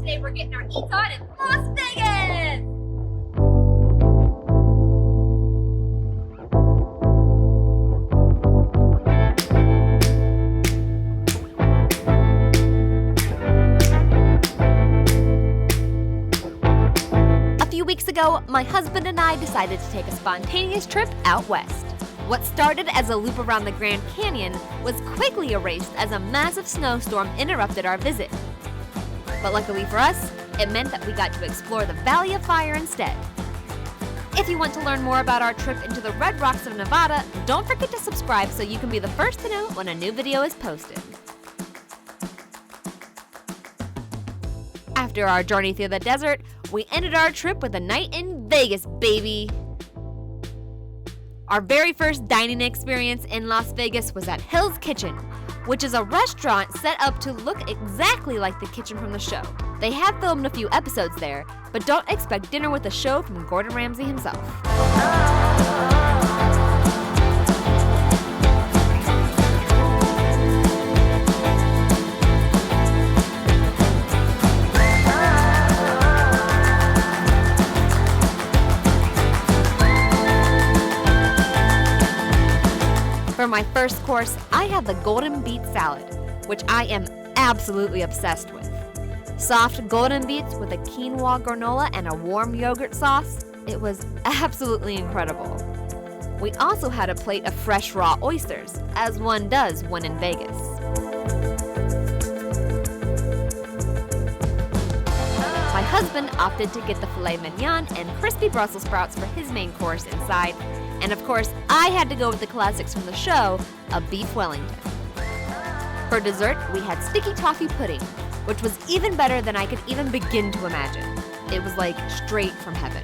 today we're getting our eats on in Las Vegas! A few weeks ago, my husband and I decided to take a spontaneous trip out west. What started as a loop around the Grand Canyon was quickly erased as a massive snowstorm interrupted our visit. But luckily for us, it meant that we got to explore the Valley of Fire instead. If you want to learn more about our trip into the Red Rocks of Nevada, don't forget to subscribe so you can be the first to know when a new video is posted. After our journey through the desert, we ended our trip with a night in Vegas, baby! Our very first dining experience in Las Vegas was at Hill's Kitchen, which is a restaurant set up to look exactly like the kitchen from the show. They have filmed a few episodes there, but don't expect dinner with a show from Gordon Ramsay himself. For my first course, I had the golden beet salad, which I am absolutely obsessed with. Soft golden beets with a quinoa granola and a warm yogurt sauce. It was absolutely incredible. We also had a plate of fresh raw oysters, as one does when in Vegas. My husband opted to get the filet mignon and crispy Brussels sprouts for his main course inside. And of course, I had to go with the classics from the show, a beef Wellington. For dessert, we had sticky toffee pudding, which was even better than I could even begin to imagine. It was like straight from heaven.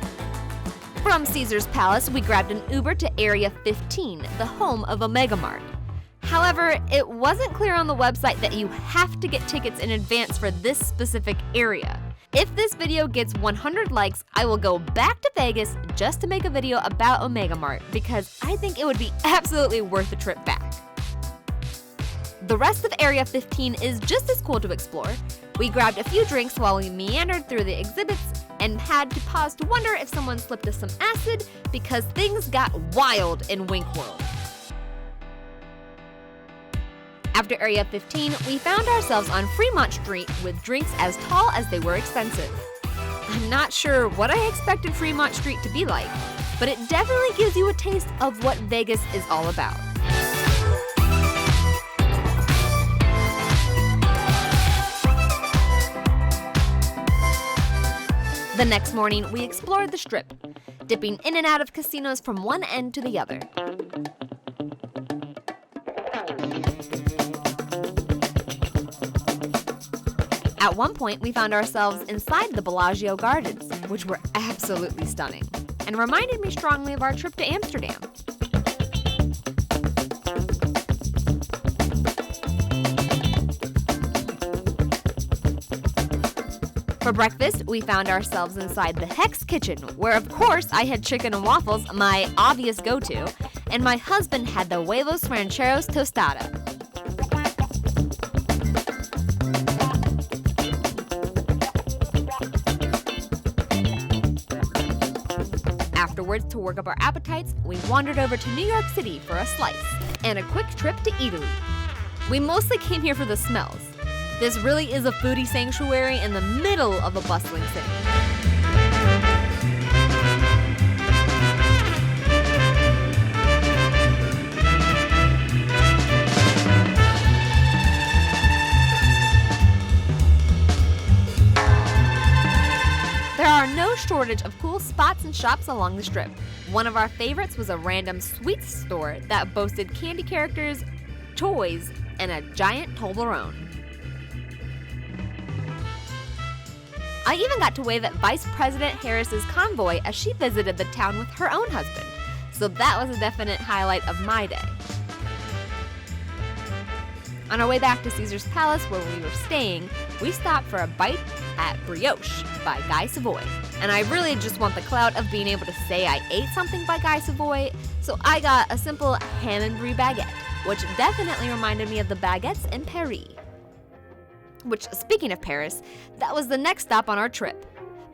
From Caesar's Palace, we grabbed an Uber to Area 15, the home of Omega Mart. However, it wasn't clear on the website that you have to get tickets in advance for this specific area. If this video gets 100 likes, I will go back to Vegas just to make a video about Omega Mart because I think it would be absolutely worth the trip back. The rest of Area 15 is just as cool to explore. We grabbed a few drinks while we meandered through the exhibits and had to pause to wonder if someone slipped us some acid because things got wild in Wink World. After Area 15, we found ourselves on Fremont Street with drinks as tall as they were expensive. I'm not sure what I expected Fremont Street to be like, but it definitely gives you a taste of what Vegas is all about. The next morning, we explored the Strip, dipping in and out of casinos from one end to the other. At one point, we found ourselves inside the Bellagio gardens, which were absolutely stunning, and reminded me strongly of our trip to Amsterdam. For breakfast, we found ourselves inside the Hex Kitchen, where of course I had chicken and waffles, my obvious go-to, and my husband had the huevos rancheros tostada. Afterwards, to work up our appetites, we wandered over to New York City for a slice, and a quick trip to Eataly. We mostly came here for the smells. This really is a foodie sanctuary in the middle of a bustling city. There are no shortage of cool spots and shops along the Strip. One of our favorites was a random sweets store that boasted candy characters, toys, and a giant Toblerone. I even got to wave at Vice President Harris's convoy as she visited the town with her own husband, so that was a definite highlight of my day. On our way back to Caesar's Palace, where we were staying, we stopped for a bite at Brioche by Guy Savoy. And I really just want the clout of being able to say I ate something by Guy Savoy, so I got a simple ham and brie baguette, which definitely reminded me of the baguettes in Paris. Which, speaking of Paris, that was the next stop on our trip.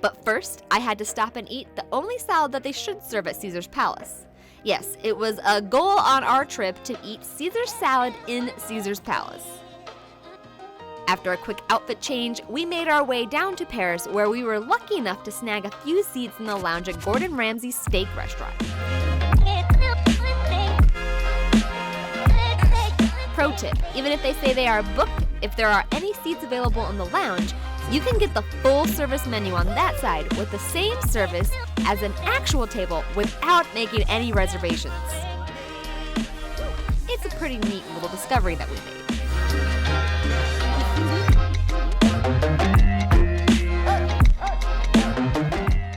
But first, I had to stop and eat the only salad that they should serve at Caesar's Palace. Yes, it was a goal on our trip to eat Caesar's salad in Caesar's Palace. After a quick outfit change, we made our way down to Paris, where we were lucky enough to snag a few seats in the lounge at Gordon Ramsay Steak restaurant. Pro tip, even if they say they are booked, if there are any seats available in the lounge, you can get the full service menu on that side with the same service as an actual table without making any reservations. It's a pretty neat little discovery that we made.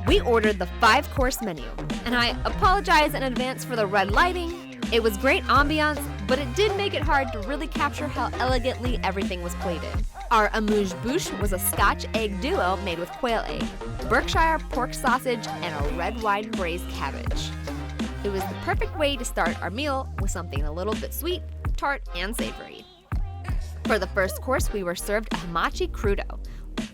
We ordered the 5-course menu, and I apologize in advance for the red lighting. It was great ambiance, but it did make it hard to really capture how elegantly everything was plated. Our amuse-bouche was a Scotch egg duo made with quail egg, Berkshire pork sausage, and a red wine braised cabbage. It was the perfect way to start our meal with something a little bit sweet, tart, and savory. For the first course, we were served a hamachi crudo,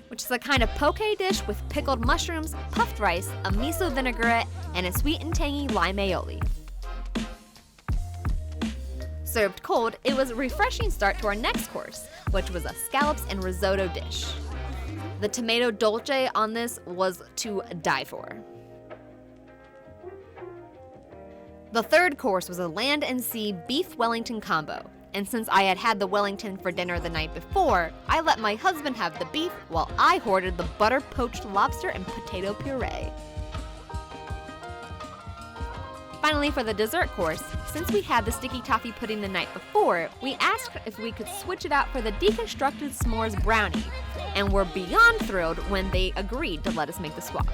which is a kind of poke dish with pickled mushrooms, puffed rice, a miso vinaigrette, and a sweet and tangy lime aioli. Served cold, it was a refreshing start to our next course, which was a scallops and risotto dish. The tomato dolce on this was to die for. The third course was a land and sea beef Wellington combo, and since I had had the Wellington for dinner the night before, I let my husband have the beef while I hoarded the butter poached lobster and potato puree. Finally, for the dessert course, since we had the sticky toffee pudding the night before, we asked if we could switch it out for the deconstructed s'mores brownie, and were beyond thrilled when they agreed to let us make the swap.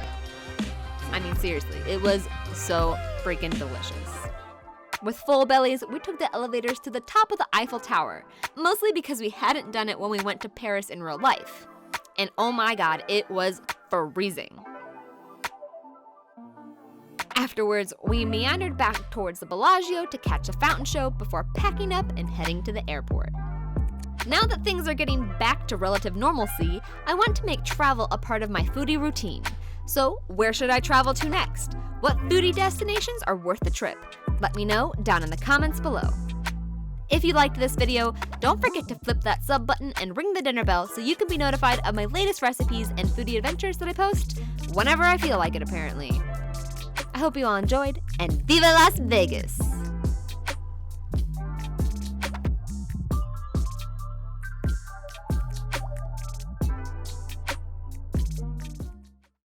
I mean, seriously, it was so freaking delicious. With full bellies, we took the elevators to the top of the Eiffel Tower, mostly because we hadn't done it when we went to Paris in real life. And oh my god, it was freezing. Afterwards, we meandered back towards the Bellagio to catch a fountain show before packing up and heading to the airport. Now that things are getting back to relative normalcy, I want to make travel a part of my foodie routine. So, where should I travel to next? What foodie destinations are worth the trip? Let me know down in the comments below. If you liked this video, don't forget to flip that sub button and ring the dinner bell so you can be notified of my latest recipes and foodie adventures that I post whenever I feel like it, apparently. I hope you all enjoyed, and Viva Las Vegas!